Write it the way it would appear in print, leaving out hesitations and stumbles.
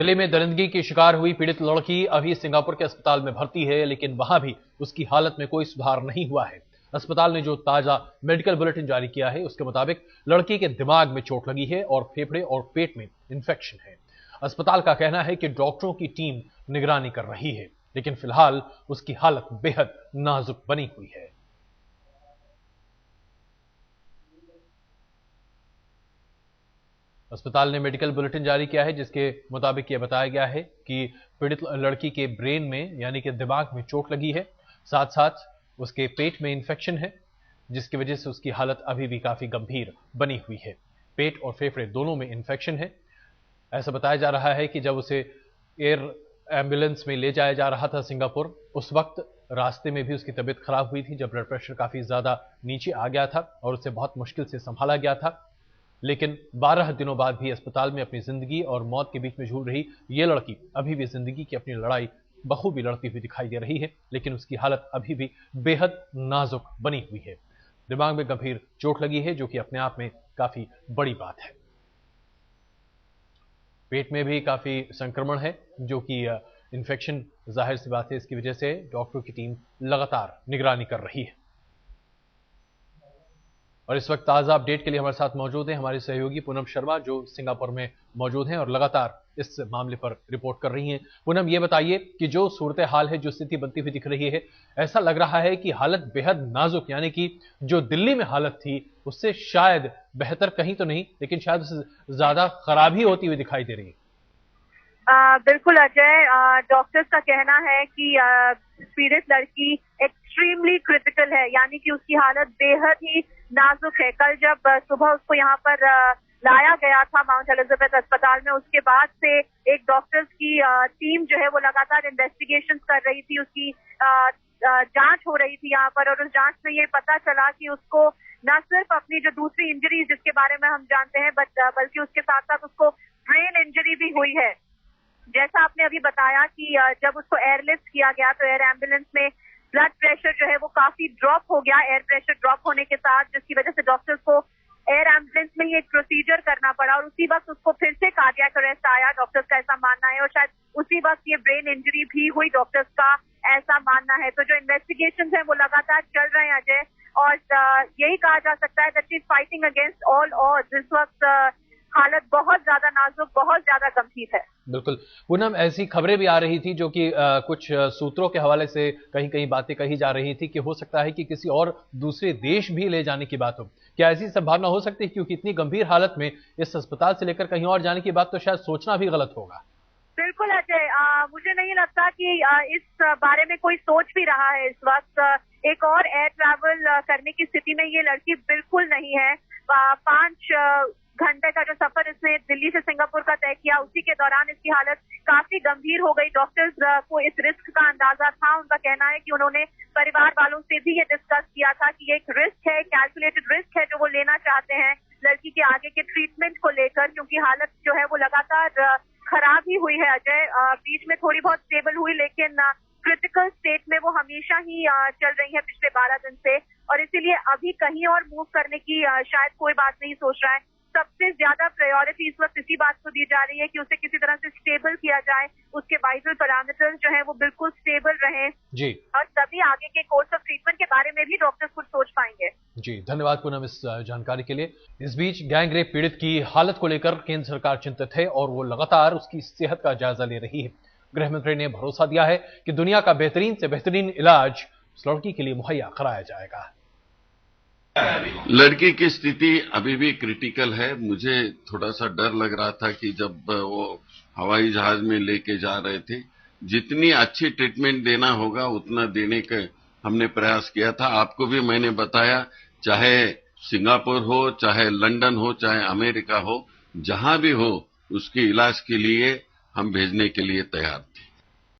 दिल्ली में दरिंदगी की शिकार हुई पीड़ित लड़की अभी सिंगापुर के अस्पताल में भर्ती है, लेकिन वहां भी उसकी हालत में कोई सुधार नहीं हुआ है। अस्पताल ने जो ताजा मेडिकल बुलेटिन जारी किया है, उसके मुताबिक लड़की के दिमाग में चोट लगी है और फेफड़े और पेट में इंफेक्शन है। अस्पताल का कहना है कि डॉक्टरों की टीम निगरानी कर रही है, लेकिन फिलहाल उसकी हालत बेहद नाजुक बनी हुई है। अस्पताल ने मेडिकल बुलेटिन जारी किया है, जिसके मुताबिक यह बताया गया है कि पीड़ित लड़की के ब्रेन में यानी कि दिमाग में चोट लगी है, साथ साथ उसके पेट में इंफेक्शन है, जिसकी वजह से उसकी हालत अभी भी काफी गंभीर बनी हुई है। पेट और फेफड़े दोनों में इंफेक्शन है। ऐसा बताया जा रहा है कि जब उसे एयर एम्बुलेंस में ले जाया जा रहा था सिंगापुर, उस वक्त रास्ते में भी उसकी तबीयत खराब हुई थी, जब ब्लड प्रेशर काफी ज्यादा नीचे आ गया था और उसे बहुत मुश्किल से संभाला गया था। लेकिन 12 दिनों बाद भी अस्पताल में अपनी जिंदगी और मौत के बीच में झूल रही ये लड़की अभी भी जिंदगी की अपनी लड़ाई बखूबी लड़ती हुई दिखाई दे रही है, लेकिन उसकी हालत अभी भी बेहद नाजुक बनी हुई है। दिमाग में गंभीर चोट लगी है, जो कि अपने आप में काफी बड़ी बात है। पेट में भी काफी संक्रमण है, जो कि इन्फेक्शन, जाहिर सी बात है, इसकी वजह से डॉक्टरों की टीम लगातार निगरानी कर रही है। और इस वक्त ताज़ा अपडेट के लिए हमारे साथ मौजूद हैं हमारे सहयोगी पूनम शर्मा, जो सिंगापुर में मौजूद हैं और लगातार इस मामले पर रिपोर्ट कर रही हैं। पूनम, ये बताइए कि जो सूरत हाल है, जो स्थिति बनती हुई दिख रही है, ऐसा लग रहा है कि हालत बेहद नाजुक, यानी कि जो दिल्ली में हालत थी उससे शायद बेहतर कहीं तो नहीं, लेकिन शायद उससे ज्यादा खराब ही होती हुई दिखाई दे रही है। बिल्कुल अजय, डॉक्टर्स का कहना है कि पीड़ित लड़की एक्सट्रीमली क्रिटिकल है, यानी कि उसकी हालत बेहद ही नाजुक है। कल जब सुबह उसको यहाँ पर लाया गया था माउंट एलिजाबेथ अस्पताल में, उसके बाद से एक डॉक्टर्स की टीम जो है वो लगातार इन्वेस्टिगेशंस कर रही थी, उसकी जांच हो रही थी यहाँ पर। और उस जांच में ये पता चला कि उसको न सिर्फ अपनी जो दूसरी इंजरी जिसके बारे में हम जानते हैं, बल्कि उसके साथ साथ उसको ब्रेन इंजरी भी हुई है। जैसा आपने अभी बताया कि जब उसको एयरलिफ्ट किया गया तो एयर एम्बुलेंस में ब्लड प्रेशर जो है वो काफी ड्रॉप हो गया, एयर प्रेशर ड्रॉप होने के साथ, जिसकी वजह से डॉक्टर्स को एयर एम्बुलेंस में ही एक प्रोसीजर करना पड़ा और उसी वक्त उसको फिर से कार्डियक अरेस्ट आया, डॉक्टर्स का ऐसा मानना है। और शायद उसी वक्त ये ब्रेन इंजरी भी हुई, डॉक्टर्स का ऐसा मानना है। तो जो इन्वेस्टिगेशन है वो लगातार चल रहे हैं अजय, और यही कहा जा सकता है that she is fighting against all odds. इस वक्त हालत बहुत ज्यादा नाजुक, बहुत ज्यादा गंभीर है। बिल्कुल पूनम, ऐसी खबरें भी आ रही थी, जो कि कुछ सूत्रों के हवाले से कहीं कहीं बातें कही जा रही थी कि हो सकता है कि किसी और दूसरे देश भी ले जाने की बात हो। क्या ऐसी संभावना हो सकती है? क्योंकि इतनी गंभीर हालत में इस अस्पताल से लेकर कहीं और जाने की बात तो शायद सोचना भी गलत होगा। बिल्कुल अजय, मुझे नहीं लगता कि इस बारे में कोई सोच भी रहा है इस वक्त। एक और एयर ट्रैवल करने की स्थिति में ये लड़की बिल्कुल नहीं है। 5 घंटे का जो सफर इसने दिल्ली से सिंगापुर का तय किया, उसी के दौरान इसकी हालत काफी गंभीर हो गई। डॉक्टर्स को इस रिस्क का अंदाजा था। उनका कहना है कि उन्होंने परिवार वालों से भी ये डिस्कस किया था कि ये एक रिस्क है, कैलकुलेटेड रिस्क है जो वो लेना चाहते हैं लड़की के आगे के ट्रीटमेंट को लेकर, क्योंकि हालत जो है वो लगातार खराब ही हुई है अजय। बीच में थोड़ी बहुत स्टेबल हुई, लेकिन क्रिटिकल स्टेट में वो हमेशा ही चल रही है पिछले 12 दिन से, और इसीलिए अभी कहीं और मूव करने की शायद कोई बात नहीं सोच रहा है। सबसे ज्यादा प्रायोरिटी इस वक्त इसी बात को दी जा रही है कि उसे किसी तरह से स्टेबल किया जाए, उसके वाइटल पैरामीटर्स जो है वो बिल्कुल स्टेबल रहें जी, और तभी आगे के कोर्स ऑफ ट्रीटमेंट के बारे में भी डॉक्टर्स कुछ सोच पाएंगे। जी, धन्यवाद पूनम इस जानकारी के लिए। इस बीच गैंग रेप पीड़ित की हालत को लेकर केंद्र सरकार चिंतित है और वो लगातार उसकी सेहत का जायजा ले रही है। गृह मंत्री ने भरोसा दिया है कि दुनिया का बेहतरीन से बेहतरीन इलाज उस लड़की के लिए मुहैया कराया जाएगा। लड़की की स्थिति अभी भी क्रिटिकल है। मुझे थोड़ा सा डर लग रहा था कि जब वो हवाई जहाज में लेके जा रहे थे, जितनी अच्छी ट्रीटमेंट देना होगा उतना देने का हमने प्रयास किया था। आपको भी मैंने बताया, चाहे सिंगापुर हो, चाहे लंदन हो, चाहे अमेरिका हो, जहां भी हो उसके इलाज के लिए हम भेजने के लिए तैयार थे।